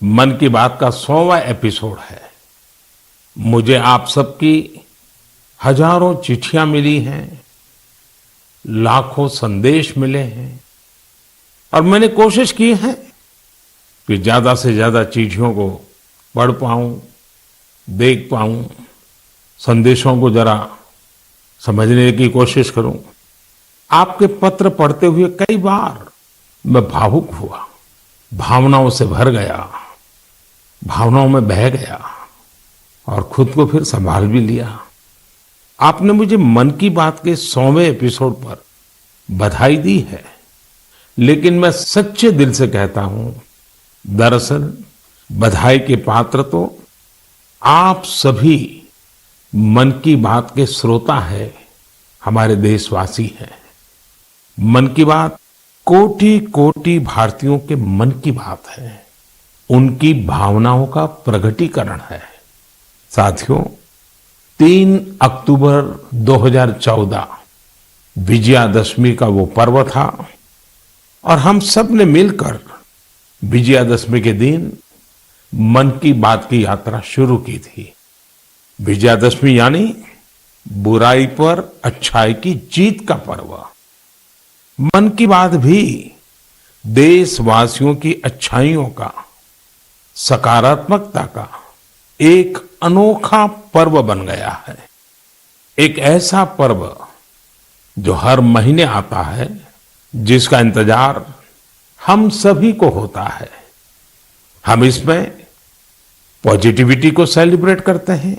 मन की बात का 100वां एपिसोड है। मुझे आप सबकी हजारों चिट्ठियां मिली हैं, लाखों संदेश मिले हैं और मैंने कोशिश की है कि ज्यादा से ज्यादा चिट्ठियों को पढ़ पाऊं, देख पाऊं, संदेशों को जरा समझने की कोशिश करूं। आपके पत्र पढ़ते हुए कई बार मैं भावुक हुआ, भावनाओं से भर गया, भावनाओं में बह गया और खुद को फिर संभाल भी लिया। आपने मुझे मन की बात के 100वें एपिसोड पर बधाई दी है, लेकिन मैं सच्चे दिल से कहता हूं, दरअसल बधाई के पात्र तो आप सभी मन की बात के श्रोता है, हमारे देशवासी हैं। मन की बात कोटि कोटि भारतीयों के मन की बात है, उनकी भावनाओं का प्रकटीकरण है। साथियों, 3 अक्टूबर 2014 विजयादशमी का वो पर्व था और हम सब ने मिलकर विजयादशमी के दिन मन की बात की यात्रा शुरू की थी। विजयादशमी यानी बुराई पर अच्छाई की जीत का पर्व। मन की बात भी देशवासियों की अच्छाइयों का, सकारात्मकता का एक अनोखा पर्व बन गया है। एक ऐसा पर्व जो हर महीने आता है, जिसका इंतजार हम सभी को होता है। हम इसमें पॉजिटिविटी को सेलिब्रेट करते हैं,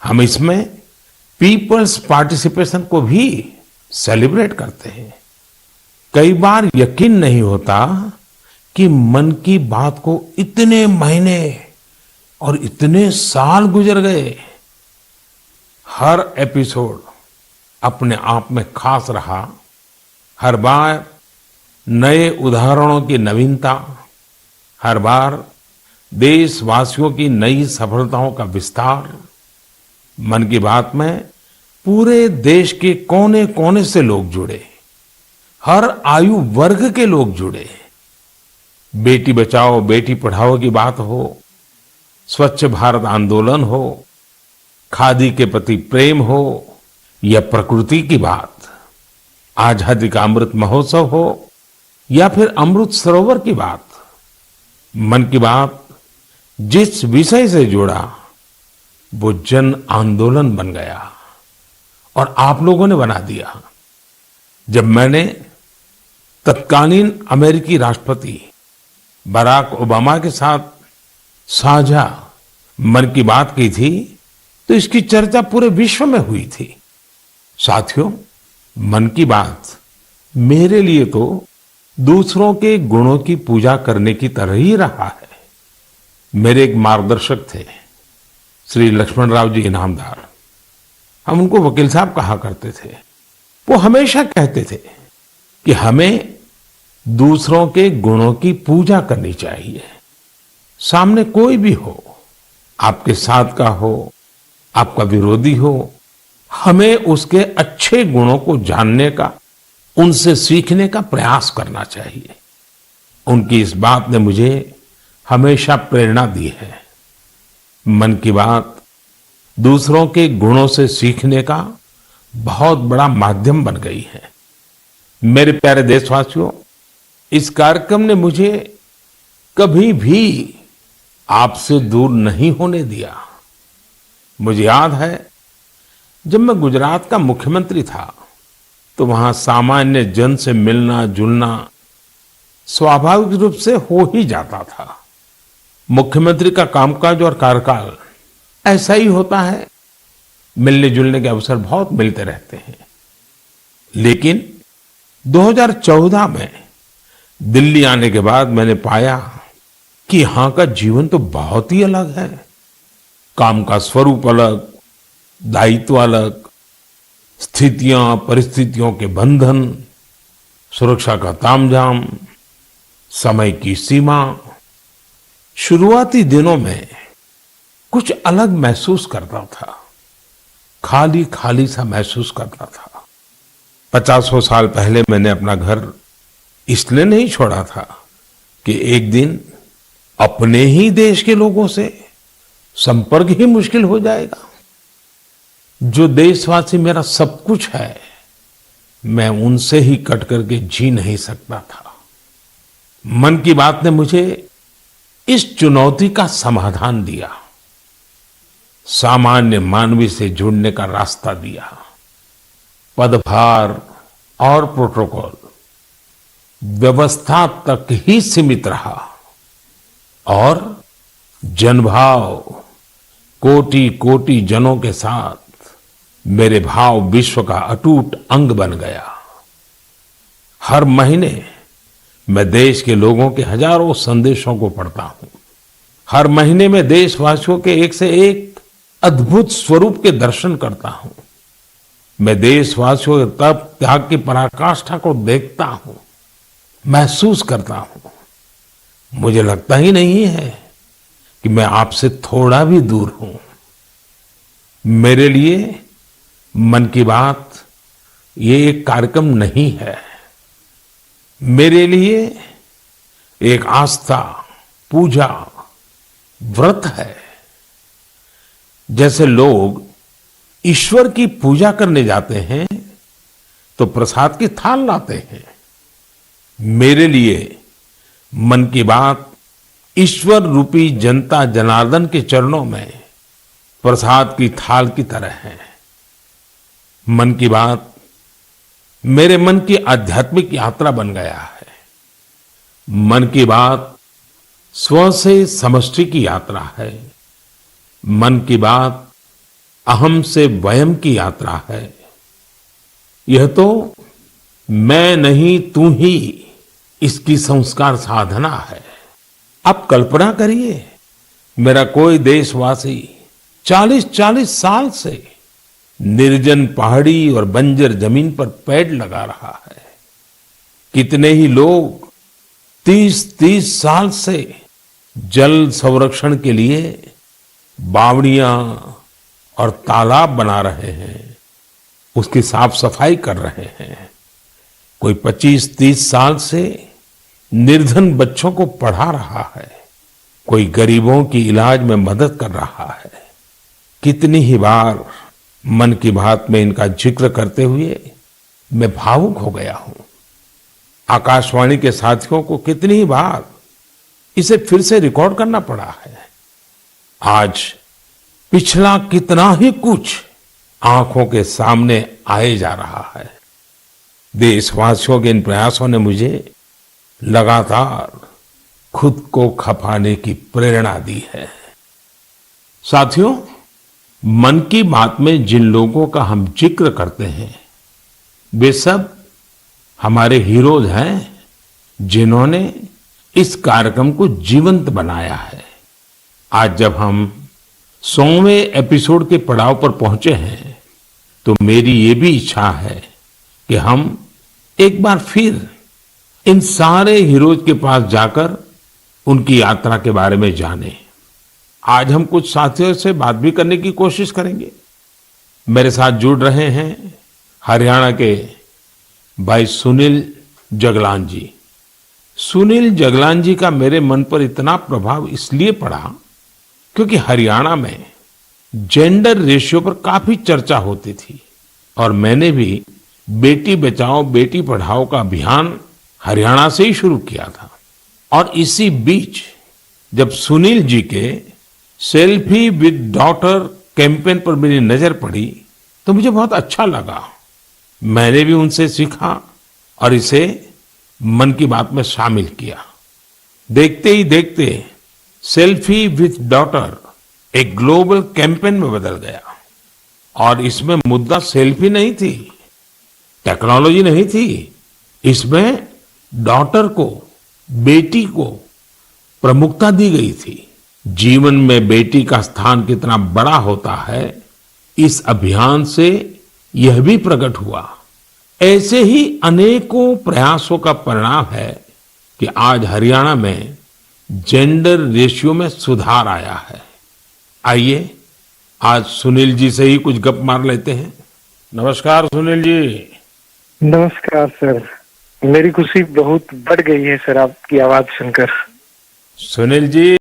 हम इसमें पीपल्स पार्टिसिपेशन को भी सेलिब्रेट करते हैं। कई बार यकीन नहीं होता कि मन की बात को इतने महीने और इतने साल गुजर गए। हर एपिसोड अपने आप में खास रहा। हर बार नए उदाहरणों की नवीनता, हर बार देशवासियों की नई सफलताओं का विस्तार। मन की बात में पूरे देश के कोने कोने से लोग जुड़े, हर आयु वर्ग के लोग जुड़े। बेटी बचाओ बेटी पढ़ाओ की बात हो, स्वच्छ भारत आंदोलन हो, खादी के प्रति प्रेम हो या प्रकृति की बात, आजादी का अमृत महोत्सव हो या फिर अमृत सरोवर की बात। मन की बात जिस विषय से जुड़ा वो जन आंदोलन बन गया और आप लोगों ने बना दिया। जब मैंने तत्कालीन अमेरिकी राष्ट्रपति बराक ओबामा के साथ साझा मन की बात की थी, तो इसकी चर्चा पूरे विश्व में हुई थी। साथियों, मन की बात मेरे लिए तो दूसरों के गुणों की पूजा करने की तरह ही रहा है। मेरे एक मार्गदर्शक थे, श्री लक्ष्मण राव जी इनामदार। हम उनको वकील साहब कहा करते थे। वो हमेशा कहते थे कि हमें दूसरों के गुणों की पूजा करनी चाहिए। सामने कोई भी हो, आपके साथ का हो, आपका विरोधी हो, हमें उसके अच्छे गुणों को जानने का, उनसे सीखने का प्रयास करना चाहिए। उनकी इस बात ने मुझे हमेशा प्रेरणा दी है। मन की बात दूसरों के गुणों से सीखने का बहुत बड़ा माध्यम बन गई है। मेरे प्यारे देशवासियों, इस कार्यक्रम ने मुझे कभी भी आपसे दूर नहीं होने दिया। मुझे याद है, जब मैं गुजरात का मुख्यमंत्री था तो वहां सामान्य जन से मिलना जुलना स्वाभाविक रूप से हो ही जाता था। मुख्यमंत्री का कामकाज और कार्यकाल ऐसा ही होता है, मिलने जुलने के अवसर बहुत मिलते रहते हैं। लेकिन 2014 में दिल्ली आने के बाद मैंने पाया कि यहां का जीवन तो बहुत ही अलग है। काम का स्वरूप अलग, दायित्व अलग, स्थितियां परिस्थितियों के बंधन, सुरक्षा का तामझाम, समय की सीमा। शुरुआती दिनों में कुछ अलग महसूस करता था, खाली खाली सा महसूस करता था। 50 साल पहले मैंने अपना घर इसलिए नहीं छोड़ा था कि एक दिन अपने ही देश के लोगों से संपर्क ही मुश्किल हो जाएगा। जो देशवासी मेरा सब कुछ है, मैं उनसे ही कट करके जी नहीं सकता था। मन की बात ने मुझे इस चुनौती का समाधान दिया, सामान्य मानवी से जुड़ने का रास्ता दिया। पदभार और प्रोटोकॉल व्यवस्था तक ही सीमित रहा और जनभाव कोटि कोटि जनों के साथ मेरे भाव विश्व का अटूट अंग बन गया। हर महीने मैं देश के लोगों के हजारों संदेशों को पढ़ता हूं। हर महीने में देशवासियों के एक से एक अद्भुत स्वरूप के दर्शन करता हूं। मैं देशवासियों के तप त्याग की पराकाष्ठा को देखता हूं, महसूस करता हूं। मुझे लगता ही नहीं है कि मैं आपसे थोड़ा भी दूर हूं। मेरे लिए मन की बात ये एक कार्यक्रम नहीं है, मेरे लिए एक आस्था, पूजा, व्रत है। जैसे लोग ईश्वर की पूजा करने जाते हैं तो प्रसाद की थाल लाते हैं, मेरे लिए मन की बात ईश्वर रूपी जनता जनार्दन के चरणों में प्रसाद की थाल की तरह है। मन की बात मेरे मन की आध्यात्मिक यात्रा बन गया है। मन की बात स्व से समष्टि की यात्रा है। मन की बात अहम से वयम की यात्रा है। यह तो मैं नहीं तू ही इसकी संस्कार साधना है। आप कल्पना करिए, मेरा कोई देशवासी 40-40 साल से निर्जन पहाड़ी और बंजर जमीन पर पेड़ लगा रहा है। कितने ही लोग 30-30 साल से जल संरक्षण के लिए बावड़ियां और तालाब बना रहे हैं, उसकी साफ सफाई कर रहे हैं। कोई 25-30 साल से निर्धन बच्चों को पढ़ा रहा है, कोई गरीबों की इलाज में मदद कर रहा है। कितनी ही बार मन की बात में इनका जिक्र करते हुए मैं भावुक हो गया हूं। आकाशवाणी के साथियों को कितनी ही बार इसे फिर से रिकॉर्ड करना पड़ा है। आज पिछला कितना ही कुछ आंखों के सामने आए जा रहा है। देशवासियों के इन प्रयासों ने मुझे लगातार खुद को खपाने की प्रेरणा दी है। साथियों, मन की बात में जिन लोगों का हम जिक्र करते हैं, वे सब हमारे हीरोज हैं, जिन्होंने इस कार्यक्रम को जीवंत बनाया है। आज जब हम 100वें एपिसोड के पड़ाव पर पहुंचे हैं, तो मेरी ये भी इच्छा है कि हम एक बार फिर इन सारे हीरोज के पास जाकर उनकी यात्रा के बारे में जानें। आज हम कुछ साथियों से बात भी करने की कोशिश करेंगे। मेरे साथ जुड़ रहे हैं हरियाणा के भाई सुनील जगलान जी। सुनील जगलान जी का मेरे मन पर इतना प्रभाव इसलिए पड़ा क्योंकि हरियाणा में जेंडर रेशियो पर काफी चर्चा होती थी और मैंने भी बेटी बचाओ बेटी पढ़ाओ का अभियान हरियाणा से ही शुरू किया था। और इसी बीच जब सुनील जी के सेल्फी विद डॉटर कैंपेन पर मेरी नजर पड़ी तो मुझे बहुत अच्छा लगा। मैंने भी उनसे सीखा और इसे मन की बात में शामिल किया। देखते ही देखते सेल्फी विद डॉटर एक ग्लोबल कैंपेन में बदल गया और इसमें मुद्दा सेल्फी नहीं थी, टेक्नोलॉजी नहीं थी, इसमें डॉटर को, बेटी को प्रमुखता दी गई थी। जीवन में बेटी का स्थान कितना बड़ा होता है, इस अभियान से यह भी प्रकट हुआ। ऐसे ही अनेकों प्रयासों का परिणाम है कि आज हरियाणा में जेंडर रेशियो में सुधार आया है। आइए आज सुनील जी से ही कुछ गप मार लेते हैं। नमस्कार सुनील जी। नमस्कार सर, मेरी खुशी बहुत बढ़ गई है सर आपकी आवाज सुनकर। सुनील जी